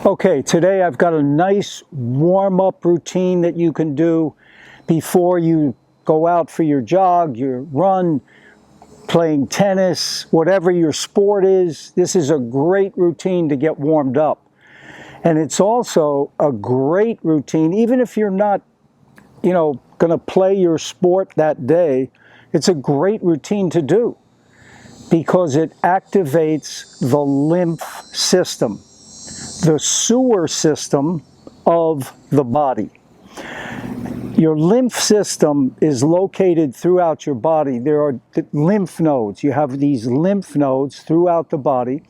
Okay, today I've got a nice warm-up routine that you can do before you go out for your jog, your run, playing tennis, whatever your sport is. This is a great routine to get warmed up. And it's also a great routine, even if you're not, going to play your sport that day, it's a great routine to do because it activates the lymph system, the sewer system of the body. Your lymph system is located throughout your body. There are lymph nodes. You have these lymph nodes throughout the body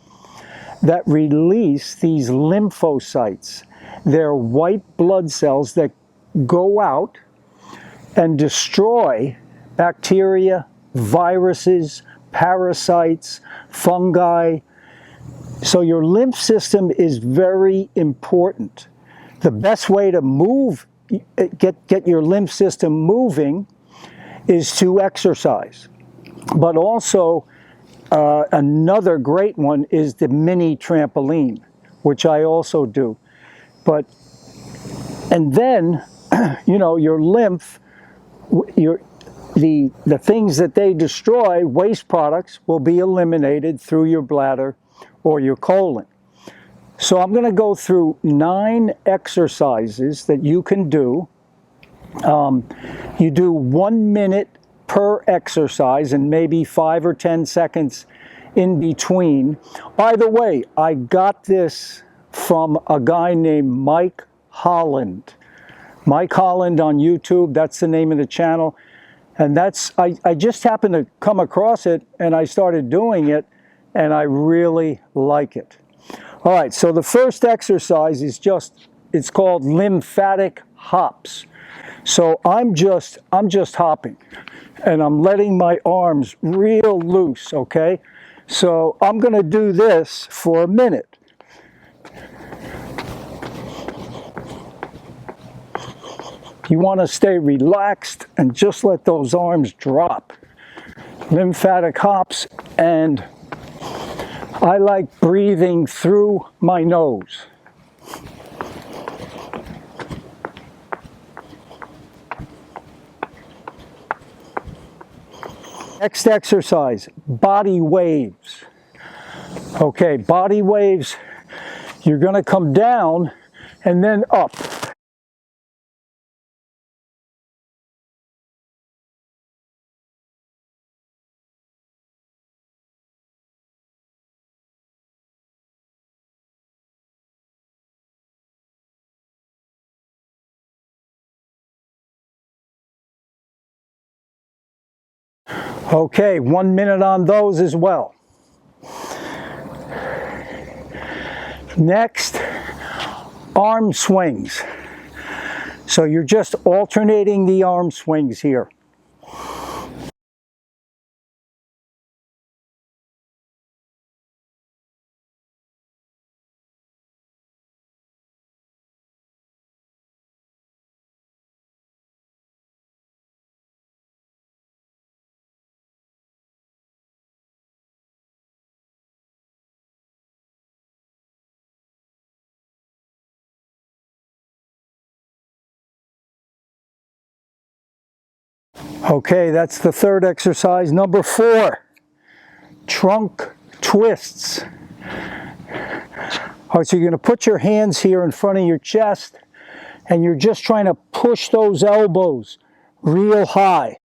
that release these lymphocytes. They're white blood cells that go out and destroy bacteria, viruses, parasites, fungi. So your lymph system is very important. The best way to get your lymph system moving is to exercise. But also another great one is the mini trampoline, which I also do. And then, your lymph, the things that they destroy, waste products, will be eliminated through your bladder or your colon. So I'm going to go through 9 exercises that you can do. You do 1 minute per exercise and maybe 5 or 10 seconds in between. By the way, I got this from a guy named Mike Holland. Mike Holland on YouTube, that's the name of the channel. And I just happened to come across it and I started doing it and I really like it. All right, so the first exercise is it's called lymphatic hops. So I'm just hopping and I'm letting my arms real loose, okay? So I'm going to do this for a minute. You want to stay relaxed and just let those arms drop. Lymphatic hops, and I like breathing through my nose. Next exercise, body waves. Okay, body waves, you're going to come down and then up. Okay, 1 minute on those as well. Next, arm swings. So you're just alternating the arm swings here. Okay, that's the third exercise. Number 4, trunk twists. All right, so you're going to put your hands here in front of your chest, and you're just trying to push those elbows real high.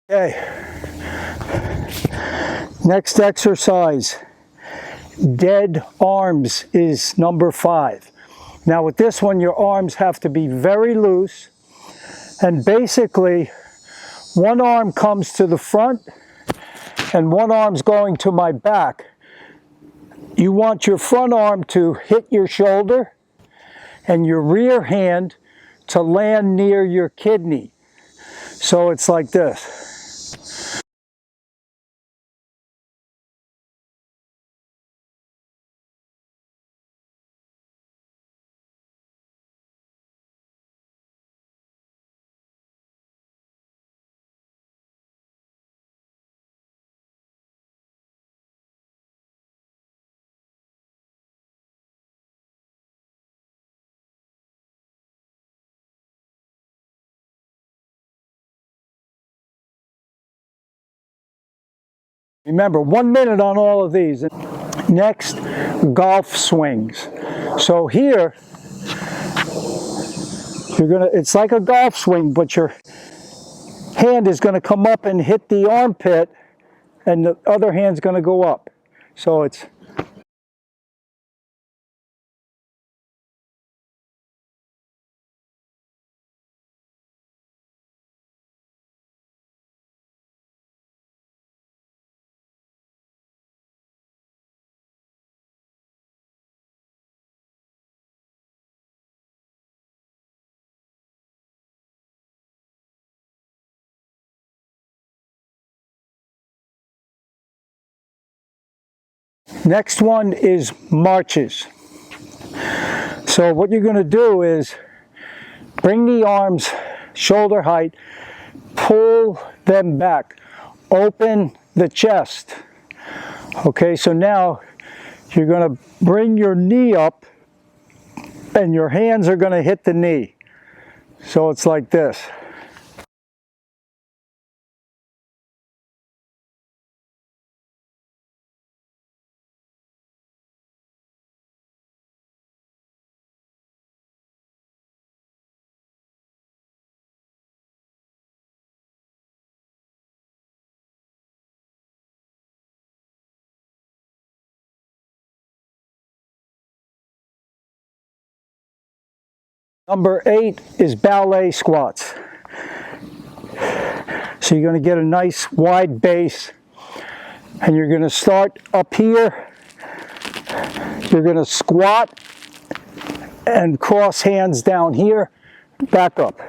Okay, next exercise, dead arms, is number 5. Now with this one, your arms have to be very loose, and basically one arm comes to the front and one arm's going to my back. You want your front arm to hit your shoulder and your rear hand to land near your kidney. So it's like this. Remember, 1 minute on all of these. Next, golf swings. So here, it's like a golf swing, but your hand is going to come up and hit the armpit, and the other hand's going to go up. So it's next one is marches. So what you're going to do is bring the arms shoulder height, pull them back, open the chest. Okay, so now you're going to bring your knee up and your hands are going to hit the knee. So it's like this. Number 8 is ballet squats. So you're going to get a nice wide base, and you're going to start up here. You're going to squat and cross hands down here, back up.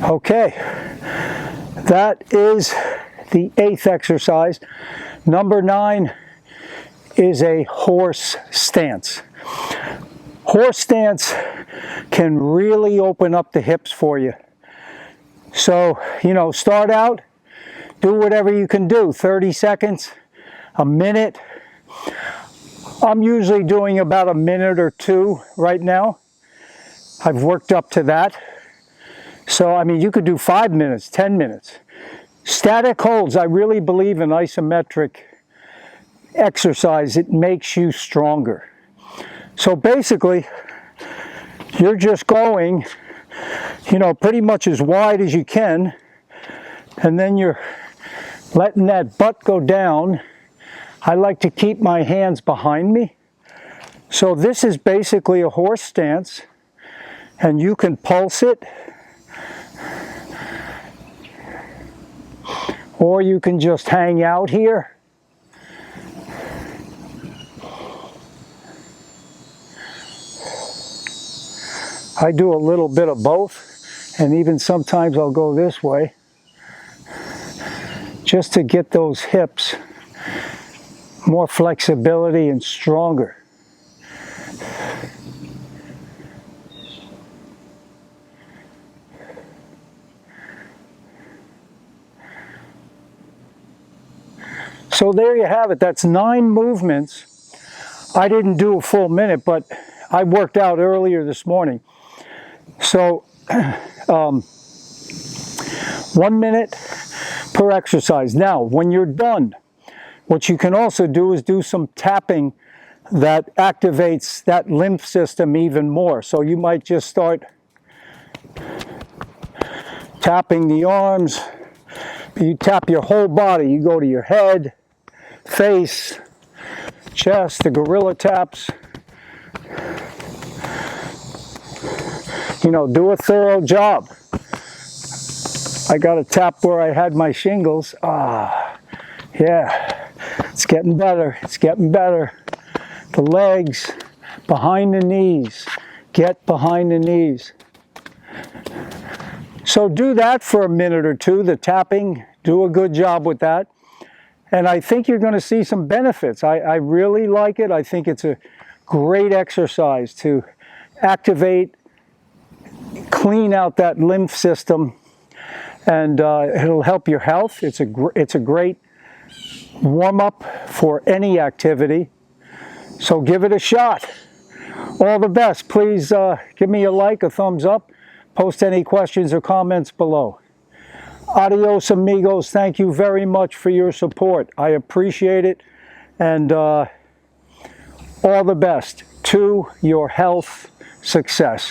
Okay, that is the 8th exercise. Number 9 is a horse stance. Horse stance can really open up the hips for you. So, start out, do whatever you can do, 30 seconds, a minute. I'm usually doing about a minute or 2 right now. I've worked up to that. So, you could do 5 minutes, 10 minutes. Static holds, I really believe in isometric exercise. It makes you stronger. So basically, you're just going, pretty much as wide as you can, and then you're letting that butt go down. I like to keep my hands behind me. So this is basically a horse stance, and you can pulse it, or you can just hang out here. I do a little bit of both, and even sometimes I'll go this way, just to get those hips more flexibility and stronger. So there you have it. That's 9 movements. I didn't do a full minute, but I worked out earlier this morning. So 1 minute per exercise. Now, when you're done, what you can also do is do some tapping that activates that lymph system even more. So you might just start tapping the arms. You tap your whole body. You go to your head, face, chest, the gorilla taps. You know, do a thorough job. I got a tap where I had my shingles. Ah, yeah, it's getting better. It's getting better. The legs, behind the knees. Get behind the knees. So do that for a minute or two, the tapping. Do a good job with that. And I think you're going to see some benefits. I really like it. I think it's a great exercise to activate, clean out that lymph system, and it'll help your health. It's a great warm-up for any activity. So give it a shot. All the best. Please give me a like, a thumbs up. Post any questions or comments below. Adios, amigos. Thank you very much for your support. I appreciate it. And all the best to your health success.